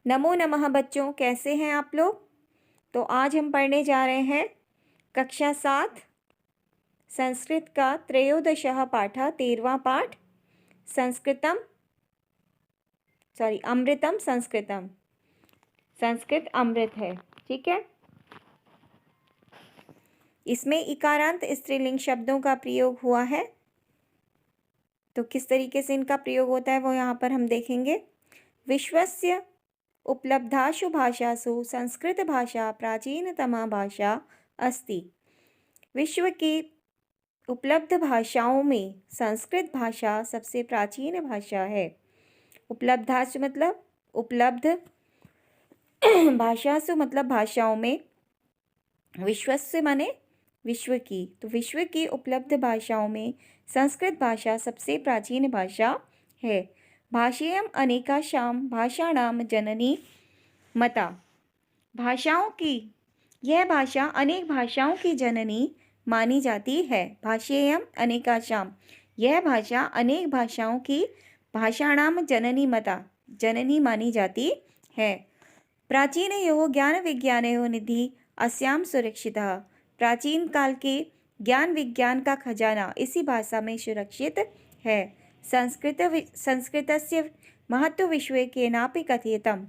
नमो नमः बच्चों, कैसे हैं आप लोग। तो आज हम पढ़ने जा रहे हैं कक्षा 7 संस्कृत का त्रयोदशः पाठः 13वां पाठ अमृतम संस्कृतम। संस्कृत अमृत है, ठीक है। इसमें इकारांत स्त्रीलिंग शब्दों का प्रयोग हुआ है। तो किस तरीके से इनका प्रयोग होता है वो यहाँ पर हम देखेंगे। विश्वस्य उपलब्धासु भाषासु संस्कृत भाषा प्राचीनतमा भाषा अस्ति। विश्व की उपलब्ध भाषाओं में संस्कृत भाषा सबसे प्राचीन भाषा है। उपलब्धासु मतलब उपलब्ध, भाषासु मतलब भाषाओं में, विश्वस्य माने विश्व की, तो विश्व की उपलब्ध भाषाओं में संस्कृत भाषा सबसे प्राचीन भाषा है। भाषेयम् अनेकाशां भाषाणां जननी मता। भाषाओं की यह भाषा अनेक भाषाओं की जननी मानी जाती है। भाषेयम् अनेकाशां, यह भाषा अनेक भाषाओं की भाषाणां जननी मता, जननी मानी जाती है। प्राचीनयोः ज्ञान विज्ञानयोः निधि अस्यां सुरक्षितः। प्राचीन काल के ज्ञान विज्ञान का खजाना इसी भाषा में सुरक्षित है। संस्कृतस्य महत्व विषये केनापि कथयितम्।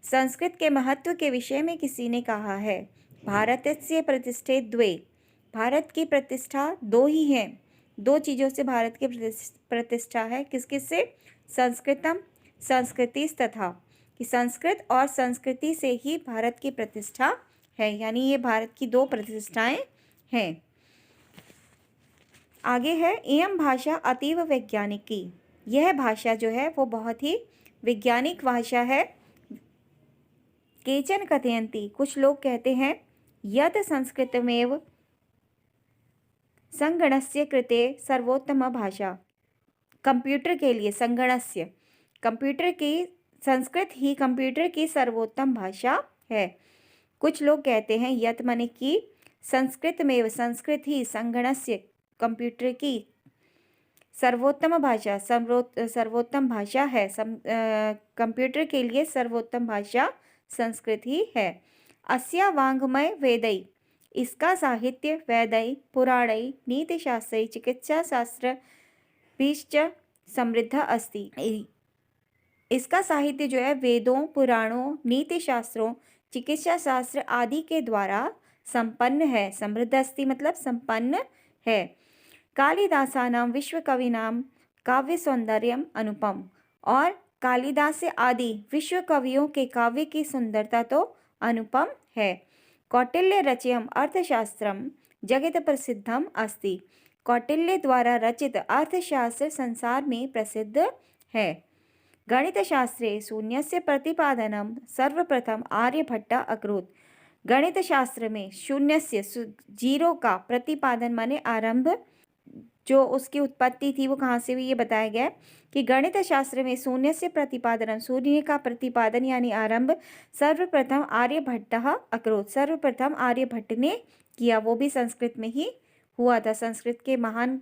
संस्कृत के महत्व के विषय में किसी ने कहा है। भारतस्य प्रतिष्ठे द्वे, भारत की प्रतिष्ठा दो ही हैं। दो चीज़ों से भारत की प्रतिष्ठा है। किस किस से? संस्कृतम संस्कृति तथा, कि संस्कृत और संस्कृति से ही भारत की प्रतिष्ठा है, यानी ये भारत की दो प्रतिष्ठाएं हैं। आगे है, इयं भाषा अतीव वैज्ञानिकी। यह भाषा जो है वो बहुत ही वैज्ञानिक भाषा है। केचन कथयन्ति, कुछ लोग कहते हैं, यत् संस्कृतमेव संगणस्य कृते सर्वोत्तम भाषा। कंप्यूटर के लिए, संगणस्य कंप्यूटर की, संस्कृत ही कंप्यूटर की सर्वोत्तम भाषा है। कुछ लोग कहते हैं यत् माने कि, संस्कृतमेव संस्कृत ही, संगणस्य कंप्यूटर की, सर्वोत्तम भाषा सर्वोत्तम भाषा है। कंप्यूटर के लिए सर्वोत्तम भाषा संस्कृत ही है। अस्या वाङ्मय वेदै, इसका साहित्य वेदै पुराणै नीतिशास्त्रै चिकित्साशास्त्र बीच समृद्ध अस्ति। इसका साहित्य जो है वेदों, पुराणों, नीति शास्त्रों, चिकित्सा शास्त्र आदि के द्वारा संपन्न है। समृद्ध अस्ति मतलब संपन्न है। कालिदासानां विश्वकविनां काव्य सौंदर्यम अनुपम, और कालिदास आदि विश्व कवियों के काव्य की सुंदरता तो अनुपम है। कौटिल्य रचयम् अर्थशास्त्रम जगत प्रसिद्धम अस्ति। कौटिल्य द्वारा रचित अर्थशास्त्र संसार में प्रसिद्ध है। गणितशास्त्रे शून्यस्य प्रतिपादनं सर्वप्रथम आर्यभट्ट अकरोत्। गणित शास्त्र में शून्यस्य, जीरो का प्रतिपादन माने आरंभ, जो उसकी उत्पत्ति थी वो कहाँ से हुई ये बताया गया कि गणित शास्त्र में शून्य से प्रतिपादन, शून्य का प्रतिपादन यानी आरंभ सर्वप्रथम आर्यभट्टः अकरोत्। सर्वप्रथम आर्यभट्ट ने किया, वो भी संस्कृत में ही हुआ था। संस्कृत के महान,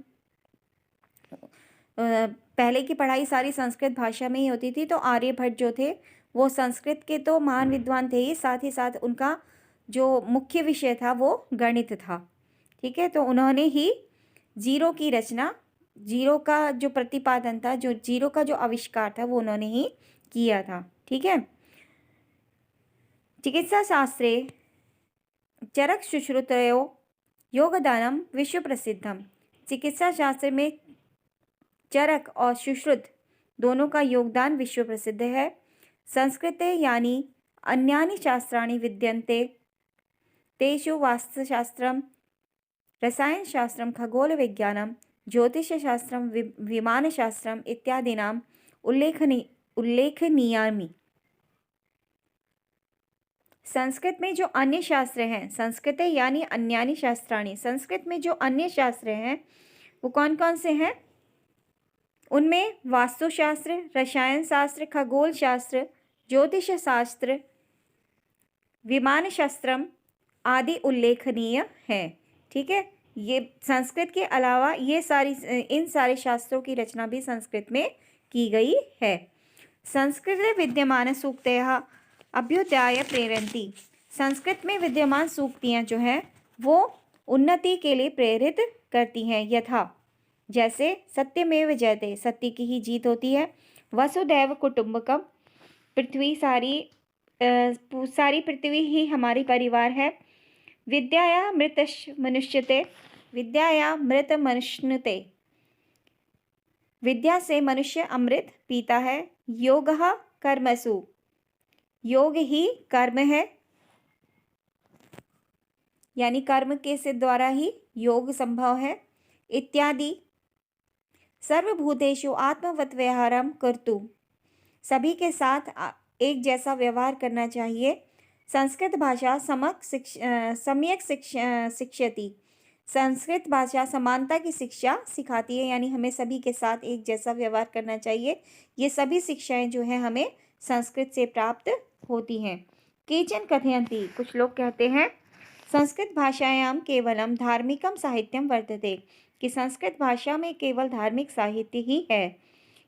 पहले की पढ़ाई सारी संस्कृत भाषा में ही होती थी, तो आर्यभट्ट जो थे वो संस्कृत के तो महान विद्वान थे ही, साथ ही साथ उनका जो मुख्य विषय था वो गणित था। ठीक है, तो उन्होंने ही जीरो की रचना, जीरो का जो प्रतिपादन था, जो जीरो का जो आविष्कार था वो उन्होंने ही किया था। ठीक है। चिकित्सा शास्त्रे चरक शुश्रुतयो योगदानम विश्व प्रसिद्धम। चिकित्सा शास्त्र में चरक और सुश्रुत दोनों का योगदान विश्व प्रसिद्ध है। संस्कृते यानी अन्यानि शास्त्राणि विद्यन्ते, तेषु वास्तुशास्त्रम, रसायनशास्त्रम, खगोल विज्ञानम, ज्योतिषशास्त्रम, विमानशास्त्रम इत्यादीनां उल्लेखनीयानि। संस्कृत में जो अन्य शास्त्र हैं, संस्कृते यानी अन्यानि शास्त्राणि, संस्कृत में जो अन्य शास्त्र हैं वो कौन कौन से हैं? उनमें वास्तुशास्त्र, रसायन शास्त्र, खगोल शास्त्र, ज्योतिष शास्त्र, विमान शास्त्रम आदि उल्लेखनीय हैं। ठीक है, ये संस्कृत के अलावा ये इन सारे शास्त्रों की रचना भी संस्कृत में की गई है। संस्कृते विद्यमानसूक्तयः अभ्युदयाय प्रेरयन्ति। संस्कृत में विद्यमान सूक्तियाँ जो हैं वो उन्नति के लिए प्रेरित करती हैं। यथा जैसे सत्यमेव जयते, सत्य की ही जीत होती है। वसुधैव कुटुंबकम, पृथ्वी सारी पृथ्वी ही हमारी परिवार है। विद्याया मृत मनुष्यते, विद्या से मनुष्य अमृत पीता है। योगः कर्मसु, योग ही कर्म है, यानी कर्म के से द्वारा ही योग संभव है। इत्यादि। सर्वभूतेषु आत्मवत् व्यवहारं कर्तुं, सभी के साथ एक जैसा व्यवहार करना चाहिए। संस्कृत भाषा सम्यक शिक्षयति, संस्कृत भाषा समानता की शिक्षा सिखाती है, यानी हमें सभी के साथ एक जैसा व्यवहार करना चाहिए। ये सभी शिक्षाएं जो हैं हमें संस्कृत से प्राप्त होती हैं। केचन कथयन्ति, कुछ लोग कहते हैं संस्कृत भाषायां केवलम धार्मिकम साहित्यम वर्तते, कि संस्कृत भाषा में केवल धार्मिक साहित्य ही है।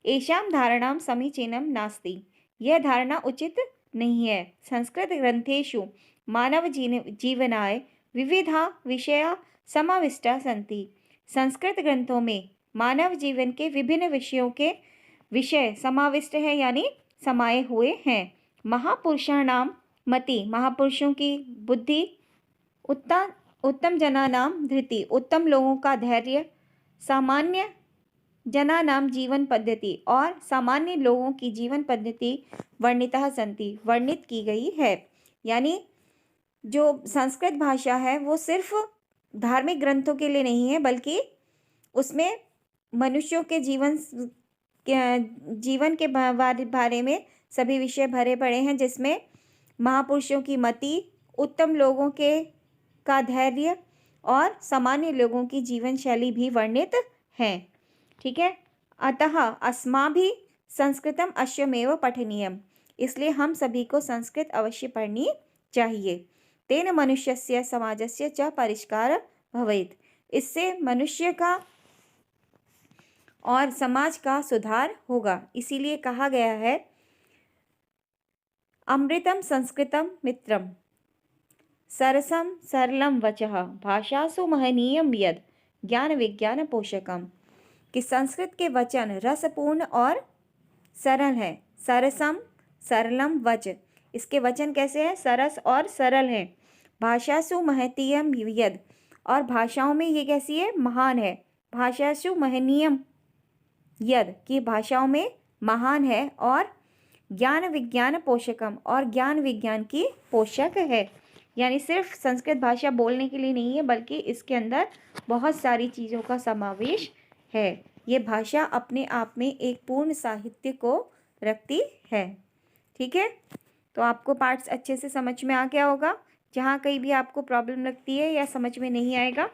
एषां धारणां समीचीनं नास्ति, यह धारणा उचित नहीं है। संस्कृत ग्रंथेषु मानव जीवनाय विविधा विषया समाविष्टा सन्ति, संस्कृत ग्रंथों में मानव जीवन के विभिन्न विषयों के विषय समाविष्ट है, यानी समाये हुए हैं। महापुरुषाणां मति, महापुरुषों की बुद्धि। उत्तम जनानां धृति, उत्तम लोगों का धैर्य। सामान्य जनानां जीवन पद्धति, और सामान्य लोगों की जीवन पद्धति वर्णितः सन्ति, वर्णित की गई है। यानी जो संस्कृत भाषा है वो सिर्फ धार्मिक ग्रंथों के लिए नहीं है, बल्कि उसमें मनुष्यों के जीवन के बारे में सभी विषय भरे पड़े हैं, जिसमें महापुरुषों की मति, उत्तम लोगों का धैर्य और सामान्य लोगों की जीवन शैली भी वर्णित है। ठीक है। अतः अस्माभिः संस्कृतम अवश्यमेव पठनीयम, इसलिए हम सभी को संस्कृत अवश्य पढ़नी चाहिए। तेन मनुष्यस्य समाजस्य च परिष्कार भवेत्, इससे मनुष्य का और समाज का सुधार होगा। इसीलिए कहा गया है अमृतम संस्कृतम मित्रम, सरसम सरलम वचः, भाषासु महनीयम यद, ज्ञान विज्ञान पोषकम, कि संस्कृत के वचन रसपूर्ण और सरल है। सरसम सरलम वच, इसके वचन कैसे हैं? सरस और सरल हैं। भाषासु महतीयम यद, और भाषाओं में ये कैसी है? महान है। भाषासु महनीयम यद, की भाषाओं में महान है। और ज्ञान विज्ञान पोषकम, और ज्ञान विज्ञान की पोषक है। यानी सिर्फ संस्कृत भाषा बोलने के लिए नहीं है, बल्कि इसके अंदर बहुत सारी चीज़ों का समावेश है। ये भाषा अपने आप में एक पूर्ण साहित्य को रखती है। ठीक है। तो आपको पार्ट्स अच्छे से समझ में आ गया होगा। जहाँ कहीं भी आपको प्रॉब्लम लगती है या समझ में नहीं आएगा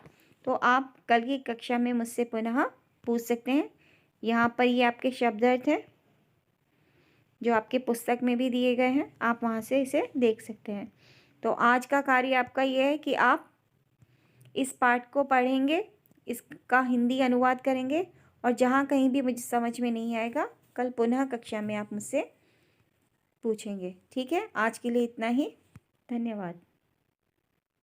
तो आप कल की कक्षा में मुझसे पुनः पूछ सकते हैं। यहाँ पर ये आपके शब्द अर्थ हैं जो आपके पुस्तक में भी दिए गए हैं, आप वहाँ से इसे देख सकते हैं। तो आज का कार्य आपका ये है कि आप इस पाठ को पढ़ेंगे, इसका हिंदी अनुवाद करेंगे, और जहाँ कहीं भी मुझे समझ में नहीं आएगा कल पुनः कक्षा में आप मुझसे पूछेंगे। ठीक है। आज के लिए इतना ही। धन्यवाद।